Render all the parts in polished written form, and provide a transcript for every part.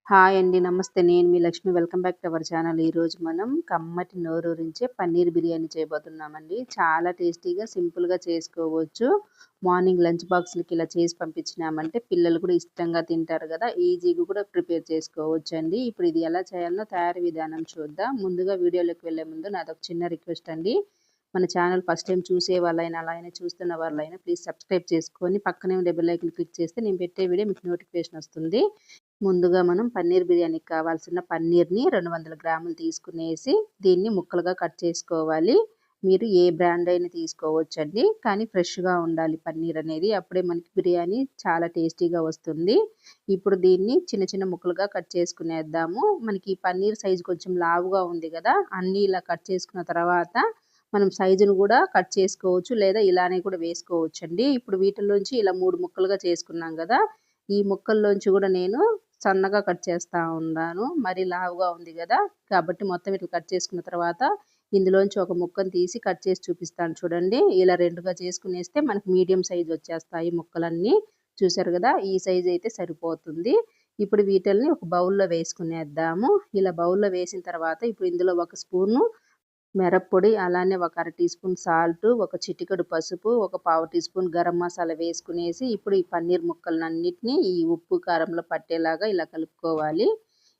Hi అండి. నమస్తే. నేను మీ Lakshmi. Welcome back to our channel. ఈరోజు మనం కమ్మటి నోరూరించే పన్నీర్ బిర్యానీ చేయబోతున్నామండి. చాలా టేస్టీగా, సింపుల్‌గా చేసుకోవచ్చు. మార్నింగ్ లంచ్ బాక్స్‌లకి ఇలా చేసి పంపించినామంటే పిల్లలు కూడా ఇష్టంగా తింటారు కదా! ఈజీగా కూడా ప్రిపేర్ చేసుకోవచ్చండి. ఇప్పుడు ఇది ఎలా చేయాలో తయారీ విధానం చూద్దాం. ముందుగా వీడియోలోకి వెళ్ళే ముందు నాదొక చిన్న రిక్వెస్ట్ అండి. మన ఛానల్ ఫస్ట్ టైం చూసే వాళ్ళైనా, అలానే చూస్తున్న వాళ్ళైనా ప్లీజ్ సబ్స్క్రైబ్ చేసుకొని పక్కనే ఉండే బెల్ ఐకాన్ క్లిక్ చేస్తే నేను పెట్టే వీడియో మీకు నోటిఫికేషన్ వస్తుంది. ముందుగా మనం పన్నీర్ బిర్యానీకి కావాల్సిన పన్నీర్‌ని 200 గ్రాములు తీసుకునేసి దీన్ని ముక్కలుగా కట్ చేసుకోవాలి. మీరు ఏ బ్రాండ్ అయినా తీసుకోవచ్చండి. కానీ ఫ్రెష్‌గా ఉండాలి పన్నీర్ అనేది. అప్పుడే మనకి బిర్యానీ చాలా టేస్టీగా వస్తుంది. ఇప్పుడు దీన్ని చిన్న చిన్న ముక్కలుగా కట్ చేసుకునేద్దాము. మనకి ఈ పన్నీర్ సైజ్ కొంచెం లావుగా ఉంది గదా! అన్నీ ఇలా కట్ చేసుకున్న తర్వాత మనం సైజును గూడా కట్ చేసుకోవచ్చు. లేదా ఇలానే కూడా వేసుకోవచ్చండి. ఇప్పుడు వీటిల్లోంచి ఇలా 3 ముక్కలుగా చేసుకున్నాం గదా! ఈ ముక్కల్లోంచి గూడా నేను సన్నగా కట్ చేస్తా ఉన్నాను. మరీ లావుగా ఉంది గదా! కాబట్టి మొత్తం ఇట్లా కట్ చేసుకున్న తర్వాత ఇందులోంచి ఒక ముక్కను తీసి కట్ చేసి చూపిస్తాను చూడండి. ఇలా 2గా చేసుకునేస్తే మనకు మీడియం సైజ్ వచ్చేస్తాయి ముక్కలన్నీ. చూసారు గదా! ఈ సైజ్ అయితే సరిపోతుంది. ఇప్పుడు వీటిల్ని ఒక బౌల్‌లో వేసుకునేద్దాము. ఇలా బౌల్‌లో వేసిన తర్వాత ఇప్పుడు ఇందులో ఒక స్పూను మిరప్పొడి, అలానే ఒక అర టీ స్పూన్ సాల్టు, ఒక చిటికెడు పసుపు, ఒక పావు టీ స్పూన్ గరం మసాలా వేసుకునేసి, ఇప్పుడు ఈ పన్నీర్ ముక్కలన్నిటిని ఈ ఉప్పు, కారంలో పట్టేలాగా ఇలా కలుపుకోవాలి.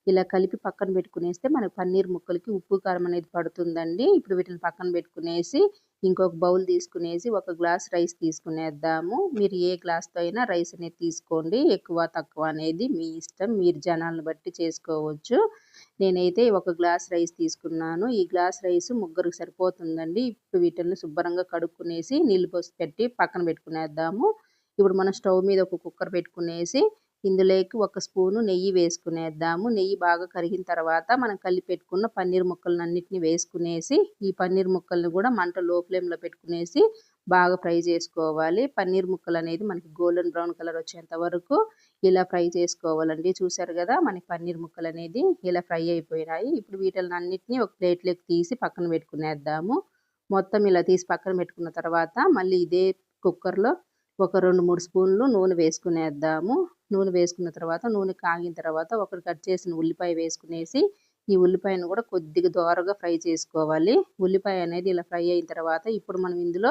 ఇలా కలిపి పక్కన పెట్టుకునేస్తే మనకు పన్నీర్ ముక్కలకి ఉప్పు, కారం అనేది పడుతుందండి. ఇప్పుడు వీటిని పక్కన పెట్టుకునేసి, ఇంకొక బౌల్ తీసుకునేసి, ఒక గ్లాస్ రైస్ తీసుకునేద్దాము. మీరు ఏ గ్లాస్‌తో అయినా రైస్ అనేది తీసుకోండి. ఎక్కువ, తక్కువ అనేది మీ ఇష్టం. మీరు జనాలను బట్టి చేసుకోవచ్చు. నేనైతే ఒక గ్లాస్ రైస్ తీసుకున్నాను. ఈ గ్లాస్ రైస్ ముగ్గురికి సరిపోతుందండి. ఇప్పుడు వీటిల్ని శుభ్రంగా కడుక్కునేసి నీళ్లు పోసి పెట్టి పక్కన పెట్టుకునేద్దాము. ఇప్పుడు మనం స్టవ్ మీద ఒక కుక్కర్ పెట్టుకునేసి ఇందులోకి ఒక స్పూను నెయ్యి వేసుకునేద్దాము. నెయ్యి బాగా కరిగిన తర్వాత మనం కలిపి పెట్టుకున్న పన్నీర్ ముక్కలన్నిటిని వేసుకునేసి, ఈ పన్నీర్ ముక్కల్ని కూడా మంట లో ఫ్లేమ్‌లో పెట్టుకునేసి బాగా ఫ్రై చేసుకోవాలి. పన్నీర్ ముక్కలనేది మనకి గోల్డెన్ బ్రౌన్ కలర్ వచ్చేంత వరకు ఇలా ఫ్రై చేసుకోవాలండి. చూసారు గదా! మనకి పన్నీర్ ముక్కలనేది ఇలా ఫ్రై అయిపోయినాయి. ఇప్పుడు వీటిలన్నిటిని ఒక ప్లేట్‌లోకి తీసి పక్కన పెట్టుకునేద్దాము. మొత్తం ఇలా తీసి పక్కన పెట్టుకున్న తర్వాత మళ్ళీ ఇదే కుక్కర్‌లో ఒక 2, 3 స్పూన్లు నూనె వేసుకునేద్దాము. నూనె వేసుకున్న తర్వాత నూనె కాగిన తర్వాత ఒకటి కట్ చేసిన ఉల్లిపాయ వేసుకునేసి, ఈ ఉల్లిపాయను కూడా కొద్దిగా దోరగా ఫ్రై చేసుకోవాలి. ఉల్లిపాయ అనేది ఇలా ఫ్రై అయిన తర్వాత ఇప్పుడు మనం ఇందులో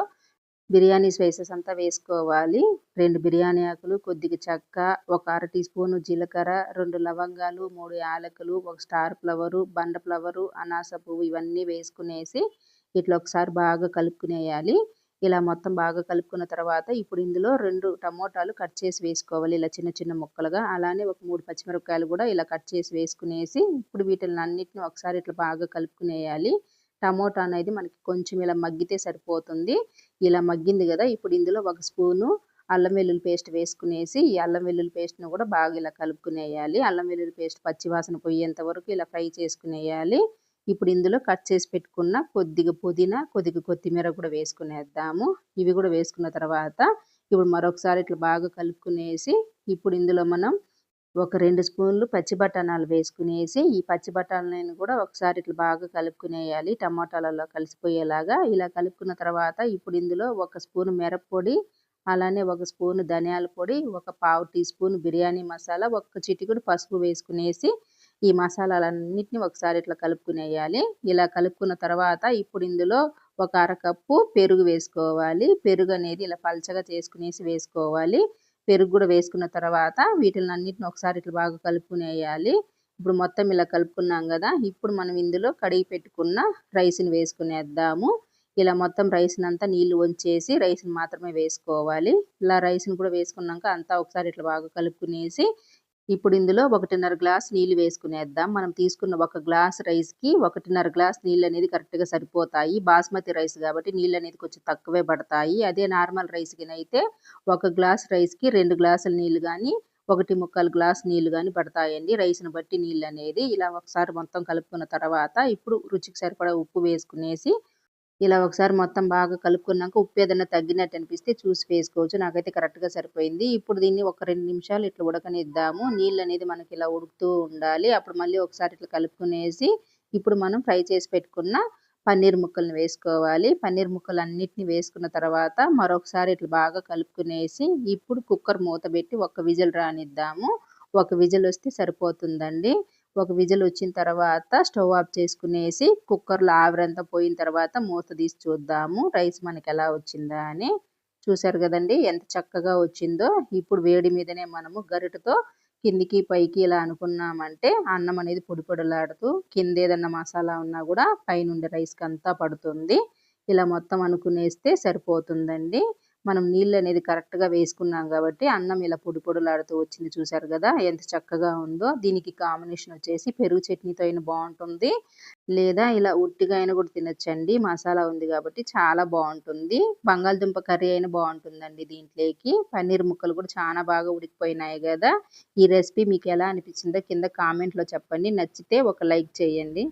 బిర్యానీ స్పైసెస్ అంతా వేసుకోవాలి. 2 బిర్యానీ ఆకులు, కొద్దిగా చెక్క, ఒక అర టీ స్పూను జీలకర్ర, 2 లవంగాలు, 3 యాలకులు, ఒక స్టార్ ఫ్లవరు, బండ ఫ్లవరు, అనాస పువ్వు ఇవన్నీ వేసుకునేసి ఇట్లా ఒకసారి బాగా కలుపుకునేయాలి. ఇలా మొత్తం బాగా కలుపుకున్న తర్వాత ఇప్పుడు ఇందులో 2 టమోటాలు కట్ చేసి వేసుకోవాలి. ఇలా చిన్న చిన్న ముక్కలుగా. అలానే ఒక 3 పచ్చిమిరపకాయలు కూడా ఇలా కట్ చేసి వేసుకునేసి ఇప్పుడు వీటిలన్నిటిని ఒకసారి ఇట్లా బాగా కలుపుకునేయాలి. టమోటా అనేది మనకి కొంచెం ఇలా మగ్గితే సరిపోతుంది. ఇలా మగ్గింది గదా! ఇప్పుడు ఇందులో ఒక స్పూను అల్లం వెల్లుల్లి పేస్ట్ వేసుకునేసి, ఈ అల్లం వెల్లుల్లి పేస్ట్‌ని గూడా బాగా ఇలా కలుపుకునేయాలి. అల్లం వెల్లుల్లి పేస్ట్ పచ్చి వాసన పోయేంత వరకు ఇలా ఫ్రై చేసుకునేయాలి. ఇప్పుడు ఇందులో కట్ చేసి పెట్టుకున్న కొద్దిగా పుదీనా, కొద్దిగా కొత్తిమీర కూడా వేసుకునేద్దాము. ఇవి గూడా వేసుకున్న తర్వాత ఇప్పుడు మరొకసారి ఇట్లా బాగా కలుపుకునేసి, ఇప్పుడు ఇందులో మనం ఒక 2 స్పూన్లు పచ్చి బఠాణాలు వేసుకునేసి, ఈ పచ్చి బఠాణీలను కూడా ఒకసారి ఇట్లా బాగా కలుపుకునేయాలి. టమాటాలలో కలిసిపోయేలాగా. ఇలా కలుపుకున్న తర్వాత ఇప్పుడు ఇందులో ఒక స్పూను మిరప్పొడి, అలానే ఒక స్పూను ధనియాల పొడి, ఒక పావు టీ స్పూన్ బిర్యానీ మసాలా, ఒక్క చిటికెడు పసుపు వేసుకునేసి, ఈ మసాలాలన్నిటిని ఒకసారి ఇట్లా కలుపుకునేయాలి. ఇలా కలుపుకున్న తర్వాత ఇప్పుడు ఇందులో ఒక అరకప్పు పెరుగు వేసుకోవాలి. పెరుగనేది ఇలా పల్చగా చేసుకునేసి వేసుకోవాలి. పెరుగు గూడా వేసుకున్న తర్వాత వీటిలన్నిటిని ఒకసారి ఇట్లా బాగా కలుపుకునేయాలి. ఇప్పుడు మొత్తం ఇలా కలుపుకున్నాం గదా! ఇప్పుడు మనం ఇందులో కడిగి పెట్టుకున్న రైస్‌ని వేసుకునేద్దాము. ఇలా మొత్తం రైస్‌నంతా నీళ్లు వంచేసి రైస్‌ని మాత్రమే వేసుకోవాలి. ఇలా రైస్‌ని కూడా వేసుకున్నాక అంతా ఒకసారి ఇట్లా బాగా కలుపుకునేసి ఇప్పుడు ఇందులో 1:30 గ్లాస్ నీళ్లు వేసుకునేద్దాం. మనం తీసుకున్న ఒక గ్లాస్ రైస్‌కి 1:30 గ్లాస్ నీళ్లనేది కరెక్ట్‌గా సరిపోతాయి. బాస్మతి రైస్ గాబట్టి నీళ్లనేది కొంచెం తక్కువే పడతాయి. అదే నార్మల్ రైస్‌కినైతే ఒక గ్లాస్ రైస్‌కి 2 గ్లాసుల నీళ్లు గానీ, 1:45 గ్లాస్ నీళ్లు గానీ పడతాయండి. రైస్‌ని బట్టి నీళ్లనేది. ఇలా ఒకసారి మొత్తం కలుపుకున్న తర్వాత ఇప్పుడు రుచికి సరిపడా ఉప్పు వేసుకునేసి ఇలా ఒకసారి మొత్తం బాగా కలుపుకున్నాక ఉప్పు ఏదన్నా తగ్గినట్టు అనిపిస్తే చూసి వేసుకోవచ్చు. నాకైతే కరెక్ట్‌గా సరిపోయింది. ఇప్పుడు దీన్ని ఒక 2 నిమిషాలు ఇట్లా ఉడకనిద్దాము. నీళ్ళనేది మనకి ఇలా ఉడుకుతూ ఉండాలి. అప్పుడు మళ్ళీ ఒకసారి ఇట్లా కలుపుకునేసి, ఇప్పుడు మనం ఫ్రై చేసి పెట్టుకున్న పన్నీర్ ముక్కల్ని వేసుకోవాలి. పన్నీర్ ముక్కలన్నిటిని వేసుకున్న తర్వాత మరొకసారి ఇట్లా బాగా కలుపుకునేసి, ఇప్పుడు కుక్కర్ మూత పెట్టి ఒక్క విజిల్ రానిద్దాము. ఒక విజిల్ వస్తే సరిపోతుందండి. ఒక విజిల్ వచ్చిన తర్వాత స్టవ్ ఆఫ్ చేసుకునేసి కుక్కర్‌లో ఆవిరంతా పోయిన తర్వాత మూత తీసి చూద్దాము. రైస్ మనకెలా వచ్చిందా అని. చూసారు గదండీ! ఎంత చక్కగా వచ్చిందో. ఇప్పుడు వేడి మీదనే మనము గరిటెతో కిందికి, పైకి ఇలా అనుకున్నామంటే అన్నం అనేది పొడి పొడిలాడుతూ కిందేదన్నా మసాలా ఉన్నా గూడా పైనుండే రైస్‌కంతా పడుతుంది. ఇలా మొత్తం అనుకునేస్తే సరిపోతుందండి. మనం నీళ్ళనేది కరెక్ట్‌గా వేసుకున్నాం గాబట్టి అన్నం ఇలా పొడి పొడిలాడుతూ వచ్చింది చూసారు గదా! ఎంత చక్కగా ఉందో. దీనికి కాంబినేషన్ వచ్చేసి పెరుగు చట్నీతో అయినా బావుంటుంది. లేదా ఇలా ఉట్టిగా అయినా గూడా తినొచ్చండి. మసాలా ఉంది గాబట్టి చాలా బావుంటుంది. బంగాళదుంప కర్రీ అయినా బావుంటుందండి దీంట్లేకి. పన్నీర్ ముక్కలు కూడా చానా బాగా ఉడికిపోయినాయి గదా! ఈ రెసిపీ మీకెలా అనిపించిందో కింద కామెంట్‌లో చెప్పండి. నచ్చితే ఒక లైక్ చేయండి.